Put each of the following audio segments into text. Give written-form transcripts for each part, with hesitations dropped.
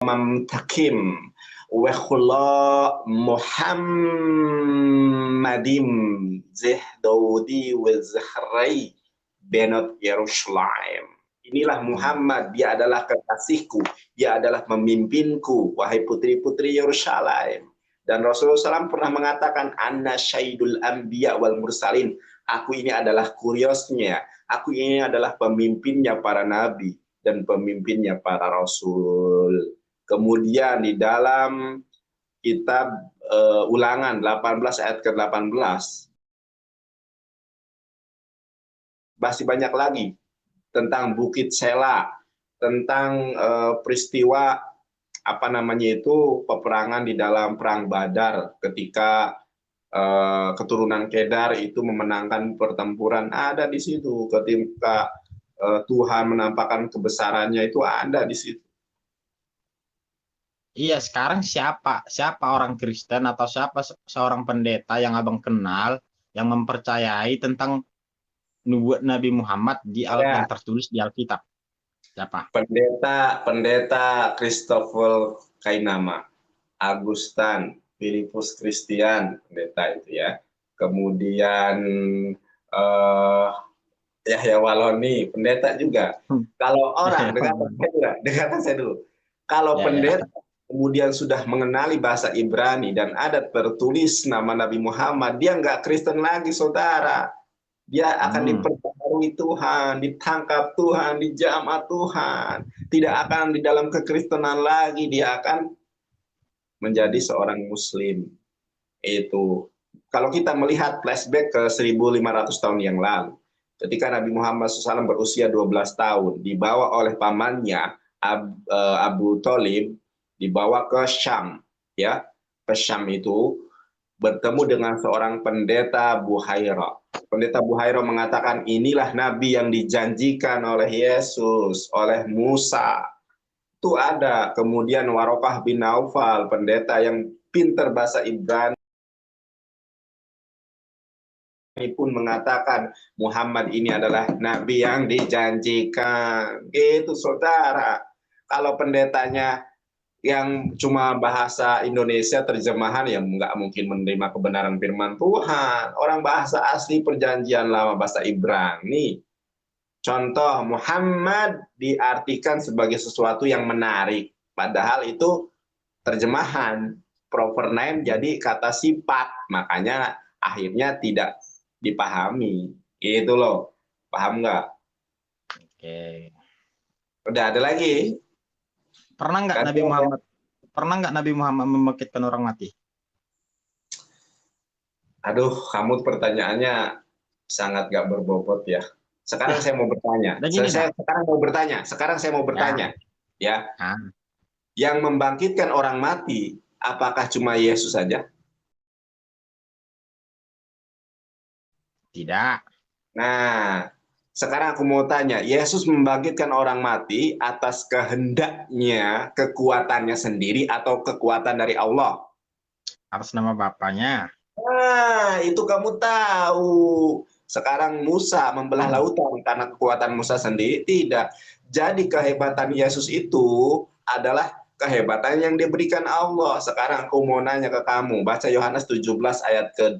Mamtakim wa khula Muhammadim zih Daudi wa Zahrai benot Yerusalem. Inilah Muhammad, dia adalah kekasihku, dia adalah pemimpinku, wahai putri-putri Yerusalem. Dan Rasulullah SAW pernah mengatakan, Anna syaidul anbiya wal mursalin. Aku ini adalah kuriosnya, aku ini adalah pemimpinnya para nabi dan pemimpinnya para rasul. Kemudian di dalam kitab Ulangan 18 ayat ke-18, masih banyak lagi tentang Bukit Sela, tentang peristiwa apa namanya itu peperangan di dalam perang Badar ketika keturunan Kedar itu memenangkan pertempuran, ada di situ ketika Tuhan menampakkan kebesarannya, itu ada di situ. Iya, sekarang siapa orang Kristen atau siapa seorang pendeta yang abang kenal yang mempercayai tentang nubuat Nabi Muhammad yang tertulis di Alkitab? Siapa? Pendeta Christopher Kainama, Agustan, Filipus Christian, pendeta itu ya. Kemudian Yahya Waloni, pendeta juga. Kalau orang, dengarkan saya dulu. Kalau pendeta kemudian sudah mengenali bahasa Ibrani dan ada tertulis nama Nabi Muhammad, dia nggak Kristen lagi, saudara. Dia akan diperbarui Tuhan, ditangkap Tuhan, dijamah Tuhan. Tidak akan di dalam kekristenan lagi, dia akan menjadi seorang Muslim. Itu kalau kita melihat flashback ke 1500 tahun yang lalu, ketika Nabi Muhammad SAW berusia 12 tahun, dibawa oleh pamannya Abu Thalib, dibawa ke Syam, ya, ke Syam itu bertemu dengan seorang pendeta Buhaira. Pendeta Buhaira mengatakan, inilah Nabi yang dijanjikan oleh Yesus, oleh Musa. Itu ada. Kemudian Warokah bin Naufal, pendeta yang pintar bahasa Ibrani, pun mengatakan Muhammad ini adalah Nabi yang dijanjikan. Gitu, saudara. Kalau pendetanya yang cuma bahasa Indonesia terjemahan, ya nggak mungkin menerima kebenaran firman Tuhan. Orang bahasa asli perjanjian lama, bahasa Ibrani. Contoh, Muhammad diartikan sebagai sesuatu yang menarik. Padahal itu terjemahan. Proper name jadi kata sifat. Makanya akhirnya tidak dipahami. Gitu loh. Paham nggak? Oke. Udah ada lagi? Pernah nggak Nabi Muhammad membangkitkan orang mati? Aduh, kamu pertanyaannya sangat gak berbobot ya. Sekarang saya mau bertanya. Sekarang saya mau bertanya. Ya. Yang membangkitkan orang mati, apakah cuma Yesus saja? Tidak. Nah, sekarang aku mau tanya, Yesus membangkitkan orang mati atas kehendaknya, kekuatannya sendiri, atau kekuatan dari Allah? Atas nama Bapaknya. Nah, itu kamu tahu. Sekarang Musa membelah lautan karena kekuatan Musa sendiri? Tidak. Jadi kehebatan Yesus itu adalah kehebatan yang diberikan Allah. Sekarang aku mau nanya ke kamu, baca Yohanes 17 ayat ke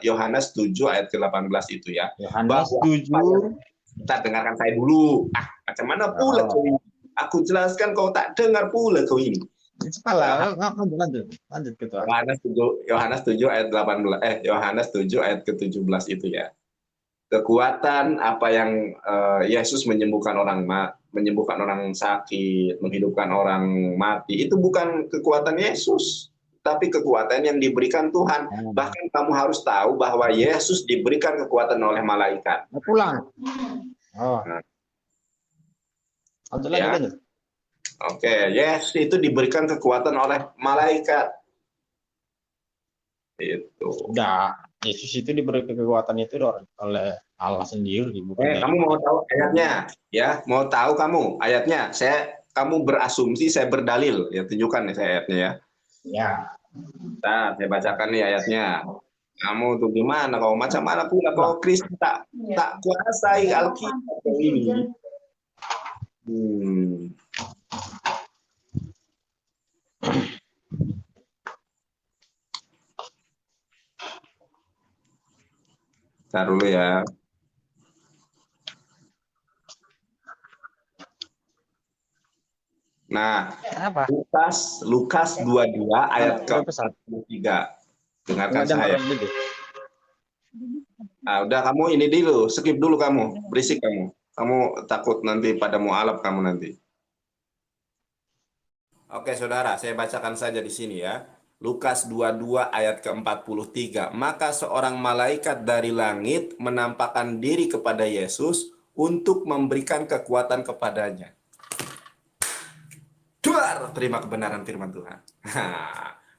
Yohanes 7 ayat ke-18 itu ya. Yohanes 7. Kita dengarkan saya dulu. Macam mana pula kau ini? Aku jelaskan kau tak dengar pula kau ini. Lanjut Ketua. Yohanes 7 ayat 18 Yohanes 7 ayat ke-17 itu ya. Kekuatan apa yang Yesus menyembuhkan orang sakit, menghidupkan orang mati, itu bukan kekuatan Yesus, tapi kekuatan yang diberikan Tuhan. Bahkan kamu harus tahu bahwa Yesus diberikan kekuatan oleh malaikat. Pulang. Lanjut. Oke, Yesus itu diberikan kekuatan oleh malaikat. Itu. Enggak, Yesus itu diberi kekuatan itu oleh Allah sendiri. Kamu mau tahu ayatnya? Ya, mau tahu kamu ayatnya? Kamu berasumsi, saya berdalil. Ya, tunjukkan nih saya ayatnya ya. Ya. Nah, saya bacakan nih ayatnya. Kamu tuh gimana? Kau macam mana pula? Kau Kristen tak kuasai Alkitab ini. Ntar dulu ya. Nah, Apa? Lukas 22 ayat ke-43. Dengarkan saya. Nah, udah kamu ini dulu, skip dulu kamu, berisik kamu. Kamu takut nanti pada mualaf kamu nanti. Oke, Saudara, saya bacakan saja di sini ya. Lukas 22 ayat ke-43. Maka seorang malaikat dari langit menampakkan diri kepada Yesus untuk memberikan kekuatan kepadanya. Duar, terima kebenaran firman Tuhan.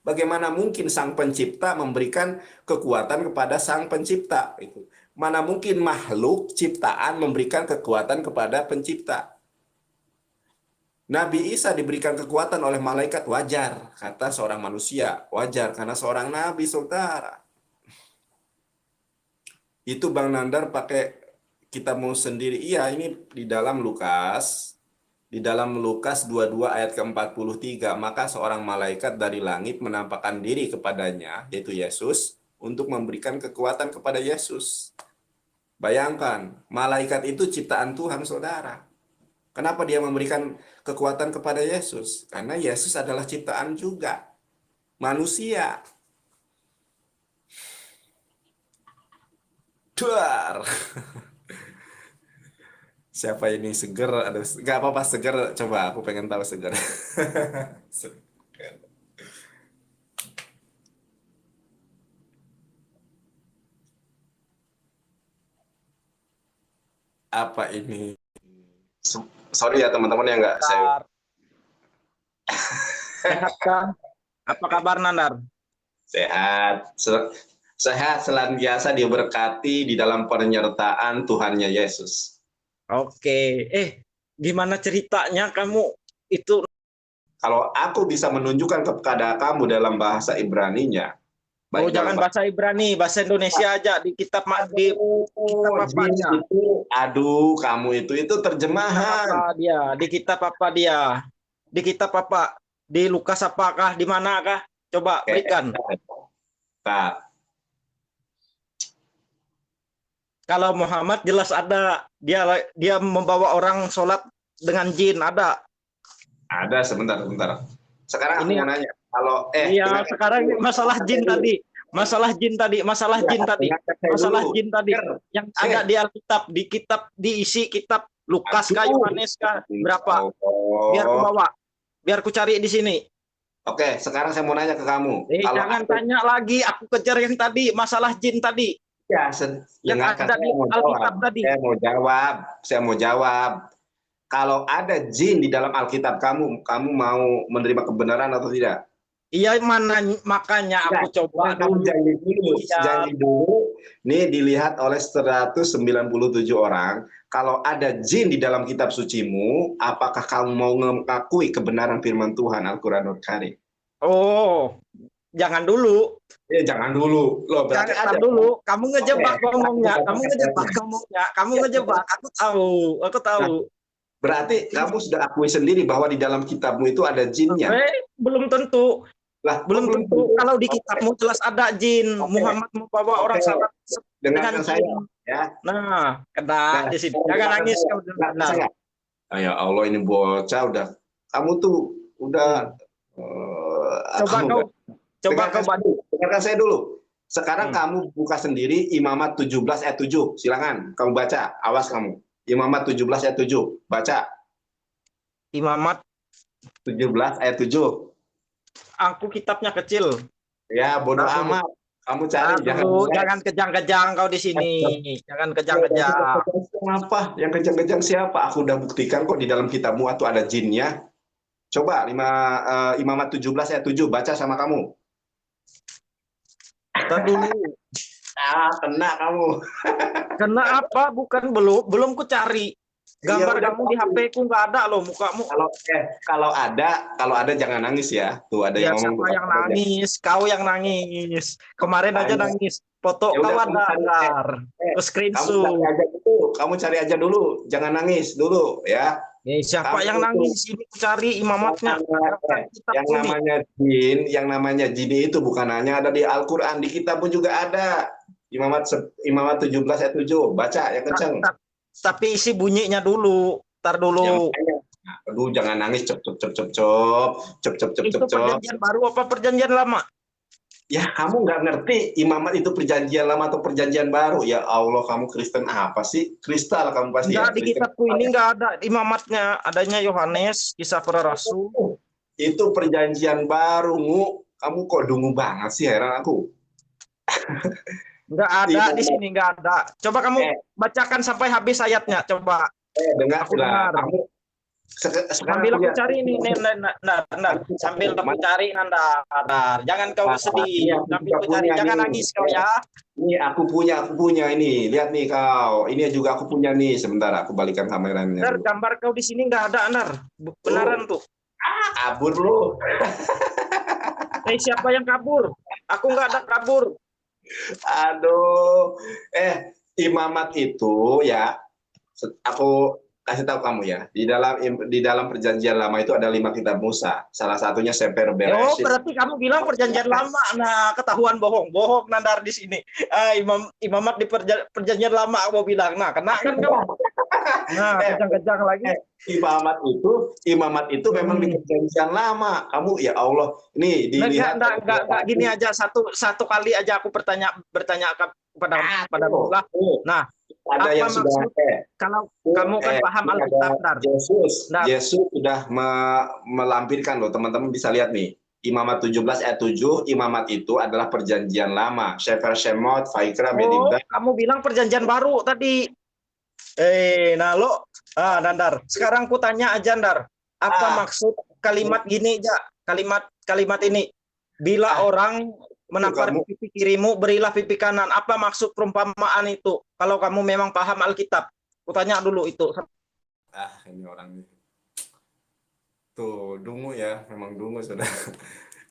Bagaimana mungkin Sang Pencipta memberikan kekuatan kepada Sang Pencipta? Itu. Mana mungkin makhluk ciptaan memberikan kekuatan kepada Pencipta? Nabi Isa diberikan kekuatan oleh malaikat, wajar, kata seorang manusia. Wajar, karena seorang nabi, saudara. Itu Bang Nandar pakai kitabmu sendiri. Iya, ini di dalam Lukas. Di dalam Lukas 22 ayat ke-43, maka seorang malaikat dari langit menampakkan diri kepadanya, yaitu Yesus, untuk memberikan kekuatan kepada Yesus. Bayangkan, malaikat itu ciptaan Tuhan, saudara. Kenapa dia memberikan kekuatan kepada Yesus? Karena Yesus adalah ciptaan juga. Manusia. Duar. Siapa ini seger? Aduh, nggak apa-apa seger. Coba, aku pengen tahu seger. Apa ini? Sorry ya teman-teman yang nggak saya. Sehat kan? Apa kabar Nandar? Sehat. Sehat senantiasa diberkati di dalam penyertaan Tuhannya Yesus. Oke. Gimana ceritanya kamu itu? Kalau aku bisa menunjukkan kepada kamu dalam bahasa Ibraninya. Oh, jangan bahasa Ibrani, bahasa Indonesia aja di kitab di kitab apanya? Aduh, kamu itu terjemahan. Apa dia? Di kitab apa dia? Di kitab apa? Di Lukas apakah? Di manakah? Coba berikan. Pak. Kalau Muhammad jelas ada, dia membawa orang sholat dengan jin, ada. Ada, sebentar. Sekarang aku mau nanya, kalau iya, sekarang masalah jin tadi. Masalah jin tadi yang ada di Alkitab, di kitab, diisi kitab Lukas kah, Yohanes kah, berapa? Biar aku bawa, biar ku cari di sini. Oke, sekarang saya mau nanya ke kamu. Jangan tanya lagi, aku kejar yang tadi, masalah jin tadi. Ya, yang ada di Alkitab tadi. Saya mau jawab. Kalau ada jin di dalam Alkitab kamu mau menerima kebenaran atau tidak? Iya, makanya aku coba dulu. Janji dulu. Nih dilihat oleh 197 orang. Kalau ada jin di dalam kitab sucimu, apakah kamu mau mengakui kebenaran firman Tuhan Al-Quranul Karim? Oh, jangan dulu. Jangan dulu. Loh, berarti jangan dulu. Kamu ngejebak ngomongnya. Kamu ngejebak. Aku tahu. Berarti kamu sudah akui sendiri bahwa di dalam kitabmu itu ada jinnya. Belum tentu. Belum tentu. Kalau di kitabmu jelas ada jin. Muhammad membawa orang salat dengan saya, ya. Nah, kena di sini. Jangan nangis kau. Ya Allah, ini bocah udah. Kamu tuh udah. Coba kau dengarkan saya dulu. Sekarang kamu buka sendiri Imamat 17 ayat 7. Silakan kamu baca. Awas kamu. Imamat 17 ayat 7. Baca. Imamat 17 ayat 7. Aku kitabnya kecil. Ya, bodoh amat. Kamu cari. Jangan kejang-kejang kau di sini. Jangan kejang-kejang. Apa? Yang kejang-kejang siapa? Aku udah buktikan kok di dalam kitabmu atau ada jinnya. Coba Imamat 17 ayat 7. Baca sama kamu. Dulu. Kena kamu. Kena apa? Bukan belum ku cari. Gambar kamu di HP ku nggak ada loh mukamu. Kalau ada jangan nangis ya. Tuh ada yang ngomong. Siapa yang nangis? Kau yang nangis. Kemarin aja nangis. Foto kau ada. Screenshot. Kamu cari aja dulu. Jangan nangis dulu ya. Siapa yang nangis? Ini cari imamatnya. Yang namanya jin itu bukan hanya ada di Al-Quran, di kitab pun juga ada. Imamat 17 ayat 7. Baca yang kenceng. Tapi isi bunyinya dulu. Ntar dulu. Aduh, jangan nangis. Cep cep cep cep cep cep cep cep Itu cep. perjanjian baru apa perjanjian lama? Ya, kamu nggak ngerti imamat itu perjanjian lama atau perjanjian baru. Ya Allah, kamu Kristen apa sih? Kristal kamu pasti ya. Enggak, di kitabku ini enggak ada imamatnya. Adanya Yohanes, Kisah Para Rasul. Itu perjanjian baru, Ngu. Kamu kok dungu banget sih, heran aku. Enggak ada di sini, enggak ada. Coba kamu bacakan sampai habis ayatnya, coba. Dengar Aku dengar. kamu Sambil aku cari ini, sambil aku cari Nanda. Jangan kau sedih, sambil aku cari, jangan nangis kau ya. Ini aku punya ini. Lihat nih kau. Ini juga aku punya nih. Sebentar, aku balikan kameranya. Nar, gambar kau di sini nggak ada, Nar. Beneran tuh. Kabur lu. Siapa yang kabur? Aku nggak ada kabur. Aduh. Imamat itu ya, aku kasih tahu kamu ya, di dalam perjanjian lama itu ada 5 kitab Musa. Salah satunya Sefer Bereshit. Berarti kamu bilang perjanjian lama. Nah, ketahuan bohong Nandar di sini. Imamat di perjanjian lama mau bilang. Nah, kena kan kamu. Nah, kejang-kejang lagi. Imamat itu memang di perjanjian lama. Kamu ya Allah, ini dilihat. Enggak gini aja, satu kali aja aku bertanya kepada Allah. Nah, ada yang sudah kalau kamu kan paham Alkitab, Yesus sudah melampirkan loh, teman-teman bisa lihat nih. Imamat 17 ayat 7, imamat itu adalah perjanjian lama. Sefer Shemot, Vaikra, Medibda. Kamu bilang perjanjian baru tadi. Nandar, sekarang ku tanya aja, Nandar. Apa maksud kalimat gini, kalimat ini? Bila orang menampar pipi kirimu, berilah pipi kanan. Apa maksud perumpamaan itu? Kalau kamu memang paham Alkitab, ku tanya dulu itu. Ini orang ini. Tuh, dungu ya, memang dungu sudah.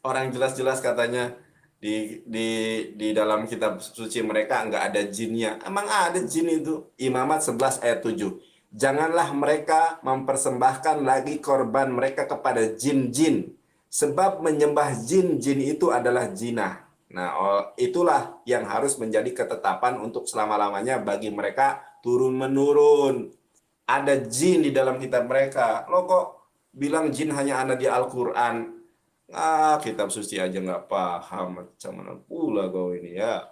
Orang jelas-jelas katanya di dalam kitab suci mereka nggak ada jinnya. Emang ada jin itu. Imamat 11 ayat 7. Janganlah mereka mempersembahkan lagi korban mereka kepada jin-jin. Sebab menyembah jin-jin itu adalah jinah. Nah, itulah yang harus menjadi ketetapan untuk selama-lamanya bagi mereka turun-menurun. Ada jin di dalam kitab mereka. Lo kok bilang jin hanya ada di Al-Quran? Kitab suci aja nggak paham. Macam mana pula kau ini ya?